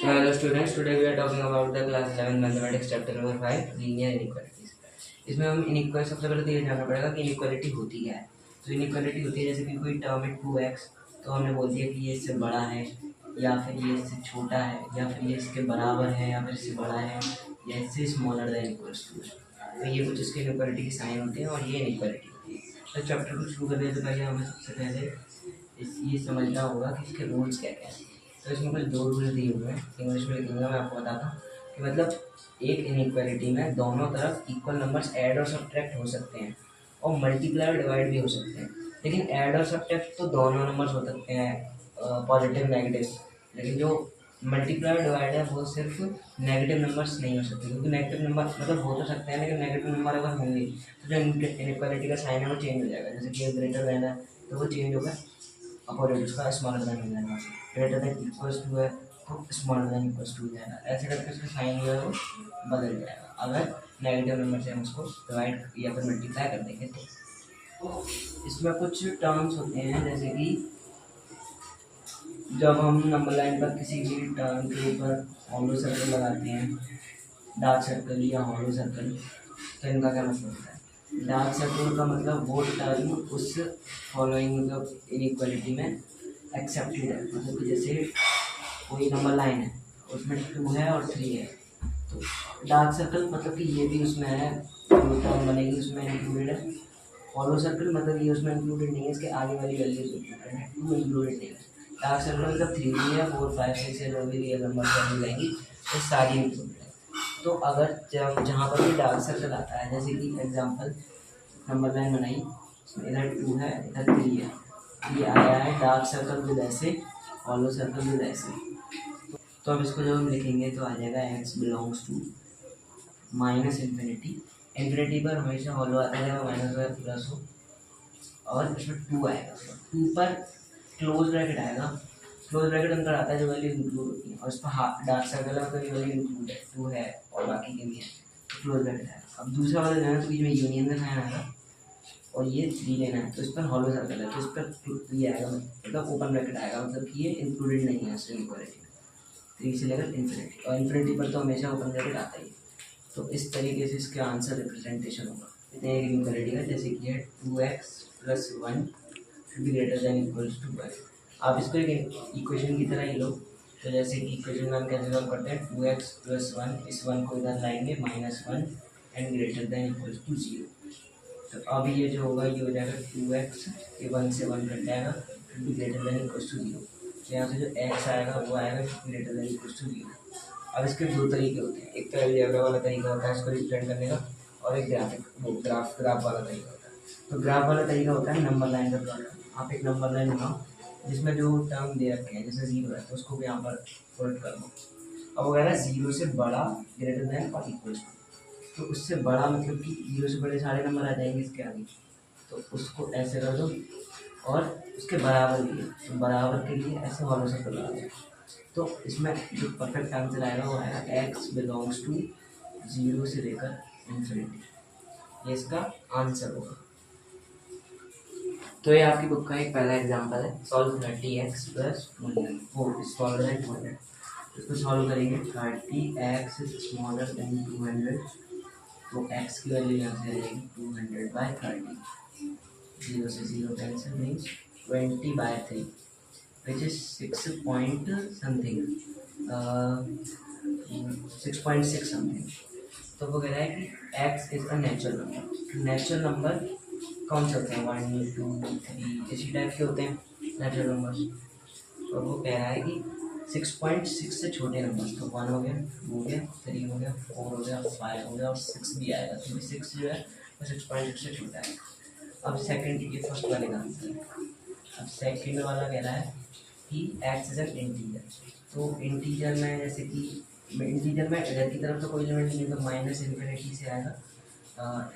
Hello students, today we are talking about the class 11 mathematics chapter number 5 linear inequalities। इसमें हम inequality सबसे पहले तो ये जानना पड़ेगा कि इनइक्वालिटी होती क्या है। तो इनइक्वालिटी होती है जैसे कि कोई टर्म है 2x, तो हमने बोल दिया कि ये इससे बड़ा है या फिर ये इससे छोटा है या फिर ये इसके बराबर है या फिर इससे बड़ा है या इससे स्मॉलर देन इक्वल्स टू। तो ये कुछ इसके इनइक्वालिटी के साइन होते हैं और ये इनइक्वालिटी होती है। तो चैप्टर को शुरू करने से पहले हमें सबसे पहले ये समझना होगा कि इसके रूल्स क्या क्या हैं। तो इसमें कुछ दो रूल दिए हुए हैं, इंग्लिश में लिखूंगा मैं आपको बताता हूँ कि मतलब एक इनइक्वालिटी में दोनों तरफ इक्वल नंबर्स ऐड और सब्ट्रैक्ट हो सकते हैं और मल्टीप्लाई और डिवाइड भी हो सकते हैं। लेकिन ऐड और सब्ट्रैक्ट तो दोनों नंबर्स हो सकते हैं, पॉजिटिव नेगेटिव। लेकिन जो मल्टीप्लाई और डिवाइड है वो सिर्फ नेगेटिव नंबर्स नहीं हो सकते, क्योंकि नेगेटिव नंबर मतलब हो तो सकते हैं लेकिन नेगेटिव नंबर अगर होंगे तो जो इनइक्वालिटी का साइन है वो चेंज हो जाएगा। जैसे कि ग्रेटर देन है तो वो चेंज होगा, अपोजिट उसका स्मॉलर देन हो जाएगा। ग्रेटर देन इक्वल्स टू है तो स्मॉलर देन इक्वल्स टू हो जाएगा। ऐसे करके उसका साइन जो है वो बदल जाएगा अगर नेगेटिव नंबर से हम उसको डिवाइड या फिर मल्टीप्लाई कर देंगे तो इसमें कुछ टर्म्स होते हैं जैसे कि जब हम नंबर लाइन पर किसी भी टर्म के ऊपर हॉलो सर्कल लगाते हैं, डार्क सर्कल या हॉलो सर्कल, तो इनका क्या मतलब होता है। डार्क सर्कल का मतलब वो टर्म उस फॉलोइंग मतलब इनइक्वालिटी में एक्सेप्टेड है। मतलब जैसे कोई नंबर लाइन है उसमें 2 है और 3 है, तो डार्क सर्कल मतलब कि ये भी उसमें है, जो टर्म बनेगी उसमें इंक्लूडेड है। हॉलो सर्कल मतलब ये उसमें इंक्लूडेड नहीं है, इसके आगे वाली वैल्यूज इंक्लूडेड है, 2 इंक्लूडेड नहीं है। डार्क सर्कल मतलब 3 भी है, 4 5 6 है, जो भी रियल नंबर वैल्यू रहेंगी वो सारी इंक्लूडेड है। तो अगर जब जहाँ पर भी डार्क सर्कल आता है, जैसे कि एग्जांपल नंबर लाइन बनाई, इधर 2 है इधर 3 है, ये आया है डार्क सर्कल विद ऐसे, हॉलो सर्कल विद ऐसे। तो अब इसको जब हम लिखेंगे तो आ जाएगा x belongs to minus infinity. Infinity पर हमेशा हॉलो आता है माइनस हो या प्लस हो, और इसमें 2 आएगा, 2 पर क्लोज ब्रैकेट आएगा। क्लोज ब्रैकेट अंदर आता है जो वैल्यू इंक्लूड होती है, और इस पर डार्क सर्कल है तो ये वैल्यू इंक्लूड है, 2 है और बाकी के भी है, क्लोज ब्रैकेट आएगा। अब दूसरा वाला लेना है तो बीच में यूनियन का साइन आएगा और ये 3 लेना है तो इस पर हॉलो सर्कल है तो इस पर ये आएगा, मतलब ओपन ब्रैकेट आएगा, मतलब कि ये इंक्लूडेड नहीं है इस इनइक्वालिटी में। 3 से लेकर इन्फिनिटी, और इन्फिनिटी पर तो हमेशा ओपन ब्रैकेट आता ही है। तो इस तरीके से इसका आंसर रिप्रेजेंटेशन होगा इतने एक इनइक्वालिटी का, जैसे कि है 2x + 1 should be greater than equals to 1। आप इसको एक इक्वेशन की तरह ही लो, तो जैसे कि इक्वेशन में हम कैसे सॉल्व करते हैं, 2x + 1, इस 1 को इधर लाएंगे -1 and greater than equals to 0। तो अब ये जो होगा ये हो जाएगा 2x, ये 1 से 1 कट जाएगा, फिर भी ग्रेटर देन इक्वल्स टू 0। तो यहाँ से जो x आएगा वो आएगा ग्रेटर देन इक्वल्स टू 0। अब इसके दो तरीके होते हैं, एक तो अलजेब्रा वाला तरीका होता है इसको रिप्रेजेंट करने का, और एक ग्राफ वाला तरीका होता है। तो ग्राफ वाला तरीका होता है नंबर लाइन का प्लॉट। आप एक नंबर लाइन बनाओ जिसमें जो टर्म दे रखे हैं, जैसे 0 है तो उसको भी यहाँ पर फोल्ड कर दो। अब वो कह रहा है 0 से बड़ा ग्रेटर देन और इक्वल टू, तो उससे बड़ा मतलब कि 0 से बड़े सारे नंबर आ जाएंगे इसके आगे, तो उसको ऐसे कर दो, और उसके बराबर लिए तो बराबर के लिए ऐसे हॉलो सर्कल लगा दो। तो इसमें जो परफेक्ट आंसर आएगा वो आएगा x बिलोंग्स टू 0 से लेकर इन्फिनिटी, ये इसका आंसर होगा। तो ये आपकी बुक का एक पहला एग्जांपल है, सॉल्व 30x + 100 स्मॉलर देन 200। इसको सॉल्व करेंगे, 30x स्मॉलर देन 200, तो x की वैल्यू यहाँ से रहेगी 200/30, 0 से 0 cancel means 20/3 which is 6 point something, 6.6 something. तो वो कह रहा है कि x is a natural number. Natural number कौन से होते हैं, 1 2 3 इसी टाइप के होते हैं नेचुरल नंबर्स। और वो कह रहा है कि 6.6 से छोटे नंबर, तो 1 हो गया, 2 हो गया, 3 हो गया, 4 हो गया, 5 हो गया और 6 भी आएगा, तो 6 जो है वो 6.6 से छोटा है। अब सेकंड, ये फर्स्ट वाले का आंसर है। अब सेकंड वाला कह रहा है कि x इज एन इंटीजर। तो इंटीजर में जैसे कि इंटीजर में इधर की तरफ तो कोई लिमिट नहीं, तो माइनस इन्फिनिटी से आएगा,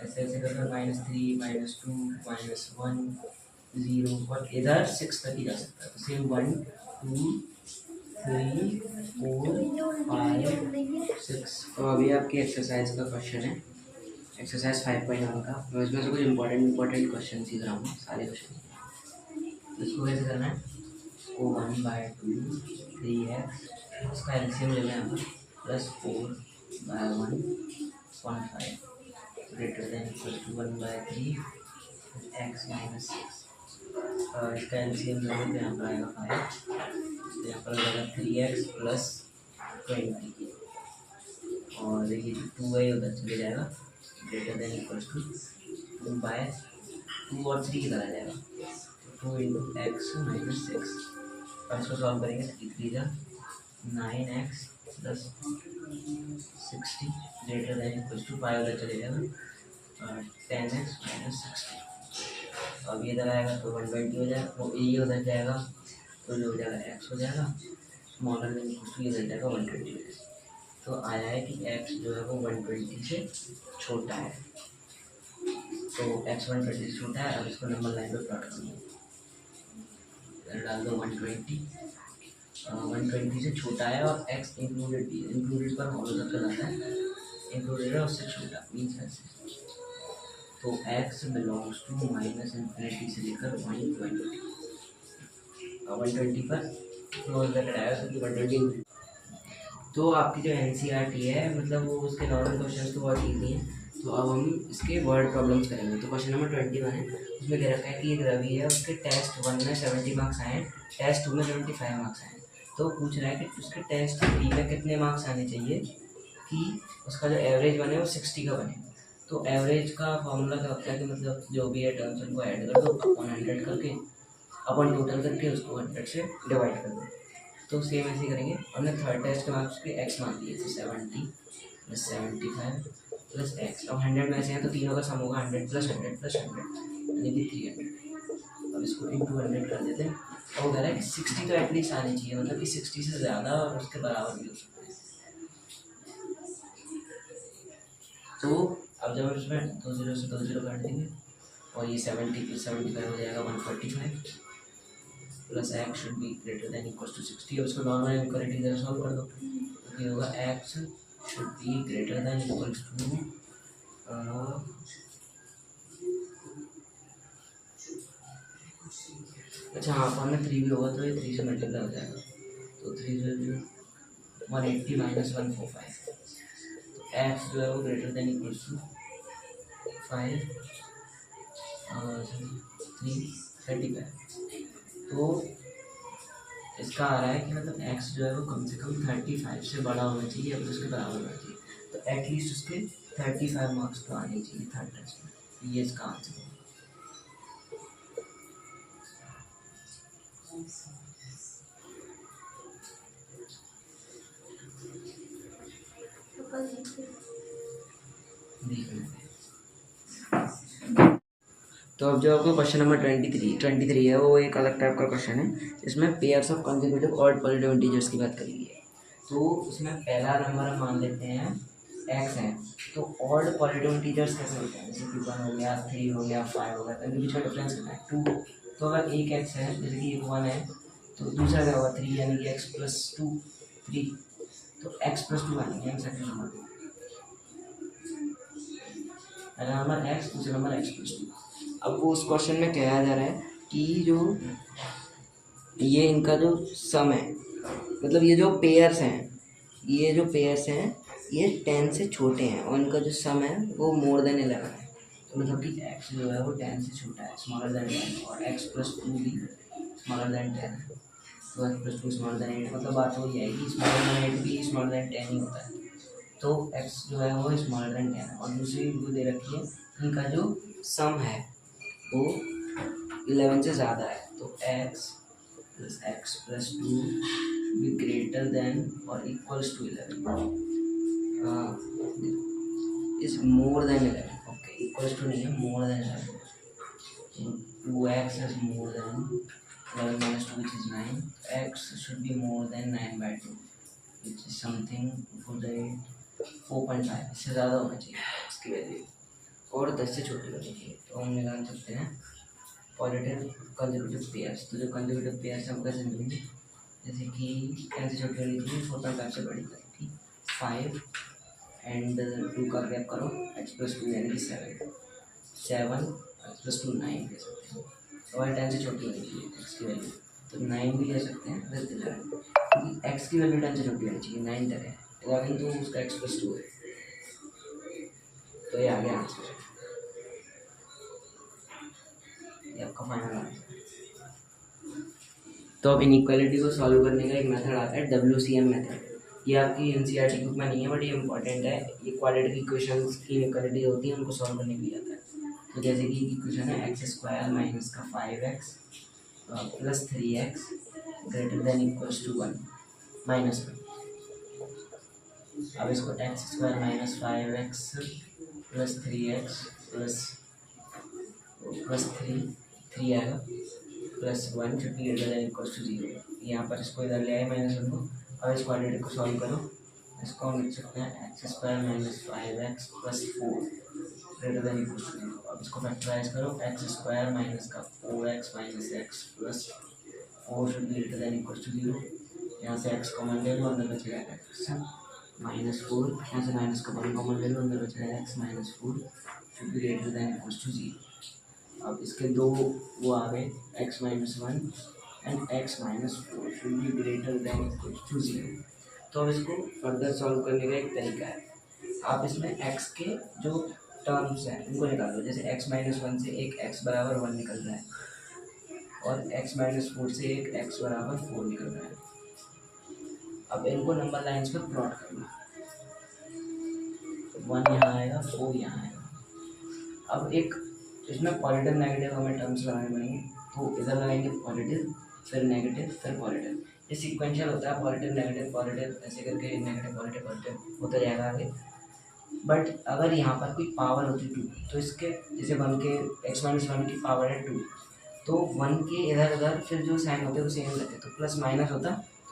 ऐसे ऐसे करके -3 -2 -1 0, और इधर 6 तक ही जा सकता है। तो सेम 1 2 3 4 5 6। तो अभी आपकी एक्सरसाइज का क्वेश्चन है, एक्सरसाइज 5.1 का। तो इसमें से कुछ इंपॉर्टेंट क्वेश्चन सीख रहा हूँ, सारे क्वेश्चन। इसको कैसे करना है, को 1/2 3x, उसका एलसीएम ले लें यहाँ पर, +4/1.5 greater than equal to 1/3 x minus 6। इसका एलसीएम लेंगे तो यहाँ पर आएगा 5, तो यहाँ पर आएगा 3x + 20, और ये जो 2 है उधर चले जाएगा, ग्रेटर देन इक्वल टू 2/2 और 3 इधर आ जाएगा, 2 × x माइनस 6। और इसको सॉल्व करेंगे तो 9x + 60 greater than equal to 5 उधर चले जाएगा, और 10x माइनस 60। अब ये इधर आएगा तो 120 हो जाएगा, वो ये उधर जाएगा तो जो हो जाएगा x हो जाएगा, स्मॉलर देन इक्वल टू ये उधर जाएगा 120। तो आया है कि x जो है वो 120 से छोटा है, तो x 120 से छोटा है। अब इसको नंबर लाइन पे प्लॉट करूँगा, डाल दो 120 से छोटा है, और x इंक्लूडेड पर हॉलो सर्कल आता है, इंक्लूडेड है उससे छोटा मीन्स ऐसे। तो x बिलोंग्स टू -∞ से लेकर 120 पर क्लोज ब्रैकेट आएगा, तो 120। तो आपकी जो एनसीईआरटी है मतलब वो उसके नॉर्मल क्वेश्चन तो बहुत ईजी हैं। तो अब हम इसके वर्ड प्रॉब्लम्स करेंगे। तो क्वेश्चन नंबर 21 है, उसमें कह रखा है कि एक रवि है, उसके टेस्ट 1 में 70 मार्क्स आए, टेस्ट 2 में 75 मार्क्स आए। तो पूछ रहा है कि उसके टेस्ट 3 में कितने मार्क्स आने चाहिए कि उसका जो एवरेज बने वो 60 का बने। तो एवरेज का फॉर्मूला क्या होता है कि मतलब जो भी है टर्म्स उनको ऐड कर दो, 100 करके अपन टोटल करके उसको 100 से डिवाइड कर दो। तो सेम ऐसे करेंगे। हमने थर्ड टेस्ट के मार्क्स के x मान लिए थे, 70 + 75 + x। अब 100 में से हैं तो तीनों का सम होगा 100 + 100 + 100 यानी कि 300। अब इसको इंटू 100 कर देते हैं। अब वो कह रहा है कि 60 तो एटलीस्ट आनी चाहिए, मतलब कि 60 से ज़्यादा और उसके बराबर भी हो सकता है। तो अब जब हम इसमें 2 0 से 2 0 काट देंगे, और ये 70 + 75 हो जाएगा 145 plus x should be greater than equal to 60। और उसको नॉर्मल इनक्वालिटी इधर सॉल्व कर दो, तो ये होगा x should be greater than equal to, अच्छा हाँ फॉर्म में 3 भी होगा तो ये 3 से मल्टीप्लाई हो जाएगा, तो 3 से 180 - 145। तो x जो है वो ग्रेटर देन इक्वल टू 5 3 35। तो इसका आ रहा है कि मतलब x जो है वो कम से कम 35 से बड़ा होना चाहिए, अब उसके बराबर होना चाहिए। तो एटलीस्ट उसके 35 मार्क्स तो आने चाहिए थर्ड टेस्ट में। ये इसका आंसर है। तो अब जो आपको क्वेश्चन नंबर 23 है वो एक अलग टाइप का क्वेश्चन है, इसमें pairs of consecutive odd positive integers की बात करी है। तो उसमें पहला नंबर हम मान लेते हैं x है, तो ऑड पॉजिटिव इंटीजर्स कैसे होते हैं, जैसे कि 1 हो गया, 3 हो गया, 5 हो गया, तो इनके बीच का डिफरेंस कितना है 2। तो अगर एक x है, जैसे कि एक 1 है, तो दूसरा क्या होगा 3, यानी कि x + 2 3, तो x + 2 आएंगे हम सेकंड नंबर पे। पहला नंबर x, दूसरा नंबर x + 2। अब वो उस क्वेश्चन में कहा जा रहा है कि जो ये इनका जो सम है, मतलब ये जो पेयर्स हैं, ये 10 से छोटे हैं, और इनका जो सम है वो मोर देन 11 है। तो मतलब कि x जो है वो 10 से छोटा है, स्मॉलर देन 10, और x + 2 भी स्मॉलर देन 10 है। तो x + 2 स्मॉलर देन 8, मतलब बात वही है कि स्मॉलर देन 8 भी स्मॉलर देन 10 ही होता है। तो x जो है वो स्मॉलर देन 10 है, और दूसरी वो दे रखी है इनका जो सम है वो 11 से ज़्यादा है। तो x + 2 be greater than or equals to 11 is more than 11. Okay, equals to नहीं है, more than 11. 2x is more than 11 minus 2, which is 9. X should be more than 9/2, which is something for the 4.5। इससे ज़्यादा होना चाहिए इसकी value, और 10 से छोटी होनी चाहिए। तो हम निकाल सकते हैं पॉजिटिव कंसेक्यूटिव पेयर्स। तो जो कंसेक्यूटिव पेयर्स हम कैसे मिलेंगे, जैसे कि 10 से छोटी होनी चाहिए, 4.5 से बड़ी करेंगी, 5 एंड 2 का गैप करो, x + 2 यानी कि 7 x + 2 9 कह सकते हैं। और 10 से छोटी होनी चाहिए x की वैल्यू। तो 9 भी ले सकते हैं, फिर 11, क्योंकि एक्स की वैल्यू 10 से छोटी होनी चाहिए, 9 तक है, 11 तो उसका x+2 है, तो ये आ गया आंसर, ये आपका फाइनल आंसर। तो अब इनइक्वालिटी को सॉल्व करने का एक मेथड आता है WCM मेथड। ये आपकी NCERT बुक में नहीं है, बट ये इंपॉर्टेंट है। ये क्वाड्रेटिक इक्वेशंस की इनइक्वालिटी होती है, उनको सॉल्व करने के लिए आता है। तो जैसे कि इक्वेशन है x² माइनस का 5x plus 3x greater than equals to 1 minus 1। अब इसको x² minus 5x plus 3x plus 3 आएगा plus 1 should be greater than equals to 0। यहाँ पर इसको इधर ले आए -1 को। अब इस क्वाड्रेटिक को सॉल्व करो, इसको हम लिख सकते हैं x² minus 5x plus 4 greater than equals to 0। अब इसको फैक्टराइज करो, x² माइनस का 4x minus x plus 4 should be greater than equals to 0। यहाँ से x कॉमन ले लो, अंदर बचेगा x -4, यहाँ से माइनस का 1 कॉमन ले लो, अंदर बचेगा x -4 should be greater than equals to 0। अब इसके दो वो आ गए x -1 and x -4 should be greater than equal to 0। तो अब इसको फर्दर सॉल्व करने का एक तरीका है, आप इसमें x के जो टर्म्स हैं उनको निकाल दो। जैसे x -1 से एक x बराबर 1 निकल रहा है और x -4 से एक x बराबर 4 निकल रहा है। अब इनको नंबर लाइन्स पर प्लॉट करना, 1 यहाँ आएगा, 4 यहाँ आएगा। अब एक इसमें पॉजिटिव नेगेटिव हमें टर्म्स लगाने पड़ेंगे, तो इधर लगाएंगे पॉजिटिव फिर नेगेटिव फिर पॉजिटिव। ये सीक्वेंशियल होता है, पॉजिटिव नेगेटिव पॉजिटिव ऐसे करके नेगेटिव पॉजिटिव पॉजिटिव होता जाएगा आगे। बट अगर यहाँ पर कोई पावर होती 2, तो इसके जैसे 1 के x -1 की पावर है 2, तो 1 के इधर उधर फिर जो साइन होते हैं वो सेम रहते, तो प्लस माइनस होता,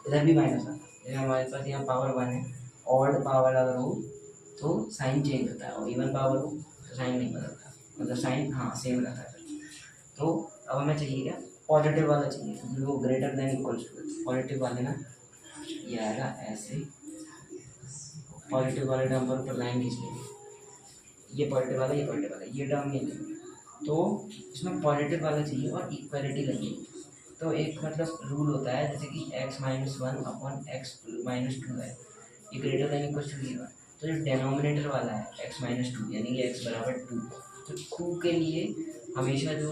इधर भी माइनस आता। जैसे हमारे पास यहाँ पावर 1 है, ऑड पावर अगर हो तो साइन चेंज होता है, और इवन पावर हो तो साइन नहीं बदलता, मतलब साइन हाँ सेम रहता है। तो अब हमें चाहिए क्या, पॉजिटिव वाला चाहिए, क्योंकि वो greater than equals to positive वाले ना, ये आएगा ऐसे, पॉजिटिव वाले टर्म पर ऊपर लाइन खींच लेंगे, ये पॉजिटिव वाला ये पॉजिटिव वाला, ये टर्म नहीं लेंगे, तो इसमें पॉजिटिव वाला चाहिए और इक्वालिटी लगेगी। तो एक मतलब रूल होता है, जैसे कि x -1 अपॉन x -2 है, ये ग्रेटर देन इक्वल्स टू 0 है, तो जो डेनोमिनेटर वाला है x -2 यानी कि x बराबर 2, तो 2 के लिए हमेशा जो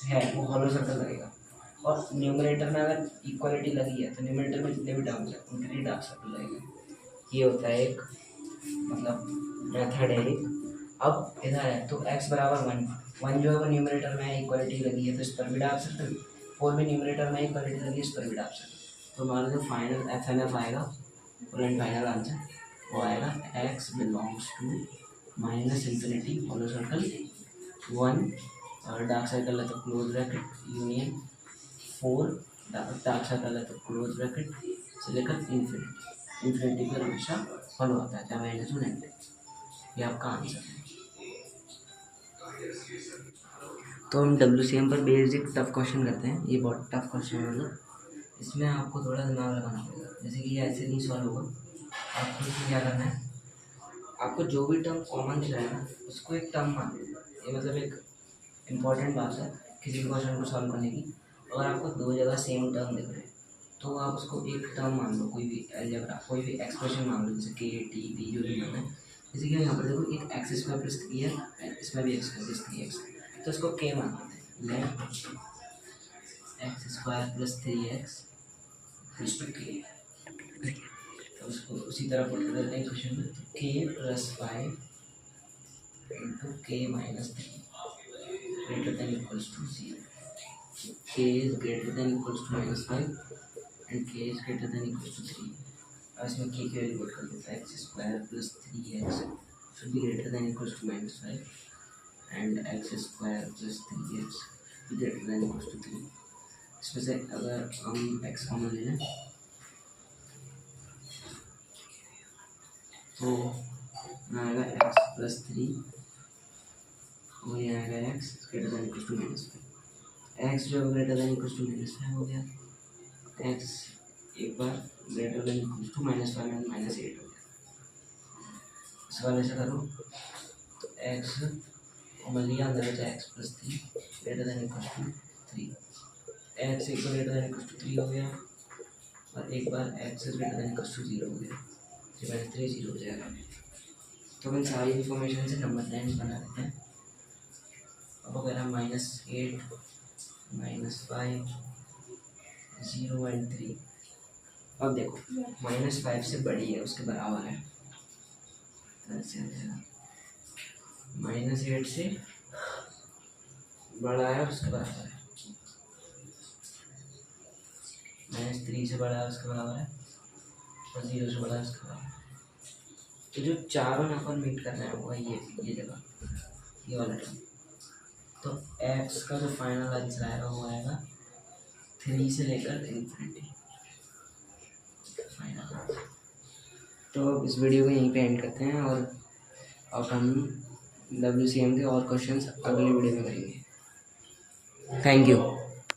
है वो हॉलो सर्कल लगेगा। और न्यूमरेटर में अगर इक्वालिटी लगी है तो न्यूमरेटर में जितने भी टर्म्स हैं उनके लिए डार्क सर्कल लगेगा। ये होता है एक मतलब मेथड है एक। अब इधर है तो x बराबर 1 जो है वो न्यूमरेटर में इक्वालिटी लगी है तो इस पर भी डार्क सर्कल, 4 भी न्यूमरेटर में इक्वालिटी लगी है इस पर भी डार्क सर्कल। तो हमारा जो फाइनल FNF आएगा, फुल एंड फाइनल आंसर वो आएगा x belongs to -∞ hollow circle 1 और डार्क सर्कल है तो close bracket union 4 dark circle है तो क्लोज ब्रैकेट से लेकर इन्फिनिटी पर हमेशा हॉलो होता है, चाहे माइनस में नेगेटिव। ये आपका आंसर है। तो हम WCM पर बेसिक टफ क्वेश्चन करते हैं। ये बहुत टफ क्वेश्चन है, मतलब इसमें आपको थोड़ा दिमाग लगाना पड़ेगा। जैसे कि ये ऐसे नहीं सॉल्व होगा, आपको इसमें क्या करना है, आपको जो भी टर्म कॉमन दिख रहा है ना उसको एक टर्म मान लो। ये मतलब एक इम्पॉर्टेंट बात है किसी क्वेश्चन को सॉल्व करने की। अगर आपको दो जगह सेम टर्म दिख रहे हैं तो आप उसको एक टर्म मान लो, कोई भी अलजेब्रा कोई भी एक्सप्रेशन मान लो, जैसे k t p जो भी मानना है। जैसे कि यहाँ पर देखो एक x² प्लस 3 है, इसमें भी x प्लस 3x, तो इसको k मान लेते हैं, x² plus 3x plus 2k। तो उसको उसी तरह पुट कर देते हैं क्वेश्चन में, k plus 5 into k minus 3 greater than equals to 0. K is greater than equals to -5 and k is greater than equals to 3. अब इसमें k की वैल्यू पुट कर देता है, x² plus 3x should be greater than equals to -5 and x² plus 3x should be greater than equals to 3। इसमें से अगर हम x कॉमन ले लें तो आएगा x प्लस 3 और ये आएगा x greater than equal to -5। x जो ग्रेटर देन इक्वल टू -5 हो गया, x एक बार greater than equal to -5 and -8 हो गया। इस वाले से करो तो x कॉमन लिया, अंदर बचा x plus 3 greater than equal to 3, x equal greater than equal to 3 हो गया और एक बार x greater than equal to 0 हो गया, डिवाइड 3 0 हो जाएगा। तो इन सारी इन्फॉर्मेशन से नंबर लाइन बना देते हैं। अब अगर हम -8 -5 0 एंड 3, अब देखो -5 से बड़ी है उसके बराबर है, तो ऐसे आ जाएगा -8 से बड़ा है उसके बराबर है, -3 से बड़ा है उसके बराबर है और 0 से बड़ा है उसके बराबर है। तो जो चारों यहाँ पर मीट कर रहे हैं वो ये जगह, ये वाला टर्म। तो x का जो फाइनल आंसर आएगा वो आएगा 3 से लेकर इन्फिनिटी फाइनल। तो अब इस वीडियो को यहीं पे एंड करते हैं और अब हम WCM के और क्वेश्चंस अगले वीडियो में करेंगे। Thank you.